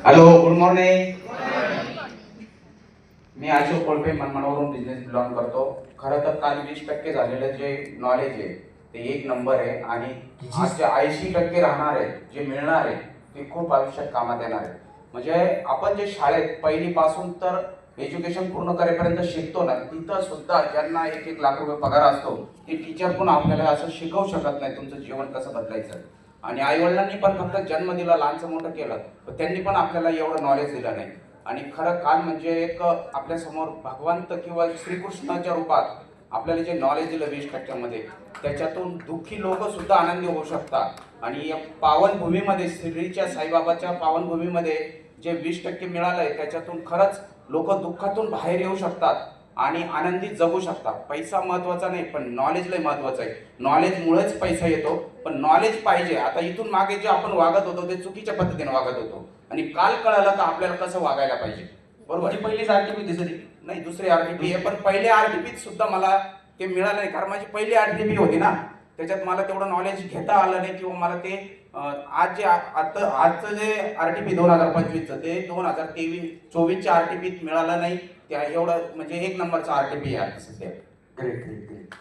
Hello, good morning. मी अशोक कोळपे मनमाडवरून business belong करतो. खरं तर काल 20% झालेलं जे नॉलेज आहे ते एक नंबर आहे आणि आज जे 80% राहणार आहे जे मिळणार आहे ते खूप आयुष्यात कामात येणार आहे. म्हणजे आपण जे शाळेत पहिलीपासून तर एज्युकेशन पूर्ण करेपर्यंत शिकतो ना, तिथं सुद्धा ज्यांना 1-1 लाख रुपये पगार असतो ते टीचर पण आपल्याला असं शिकवू शकत नाही तुमचं जीवन कसं बदलायचं. आणि आईवडिलांनी पण फक्त जन्म दिला, लहानचं मोठं केलं, पण त्यांनी पण आपल्याला एवढं नॉलेज दिलं नाही. आणि खरं काल म्हणजे एक आपल्या समोर भगवंत किंवा श्रीकृष्णाच्या रूपात आपल्याला जे नॉलेज दिलं 20% त्याच्यातून दुःखी लोक सुद्धा आनंदी होऊ शकतात. आणि या पावनभूमीमध्ये श्रीच्या साईबाबाच्या पावनभूमीमध्ये जे 20% मिळालंय त्याच्यातून खरंच लोक दुःखातून बाहेर येऊ शकतात आणि आनंदी जगू शकतात. पैसा महत्वाचा नाही, पण नॉलेज लय महत्वाचं आहे. नॉलेजमुळेच पैसा येतो, पण नॉलेज पाहिजे. आता इथून मागे जे आपण वागत होतो ते चुकीच्या पद्धतीने वागत होतो आणि काल कळालं का आपल्याला कसं वागायला पाहिजे. बरोबर. पहिलीच आरटीपी दिसली नाही, दुसरी आरटीपी आहे, पण पहिल्या आरटीपीत सुद्धा मला ते मिळालं नाही, कारण माझी पहिली आरटीपी होती ना, त्याच्यात मला तेवढं नॉलेज घेता आलं नाही किंवा मला ते आज जे आता आजचं जे आरटीपी 2025चं ते 2023-24च्या आरटीपीत मिळालं नाही. त्या एवढं म्हणजे एक नंबरचा आरटीपी आहे सध्या. Great great great.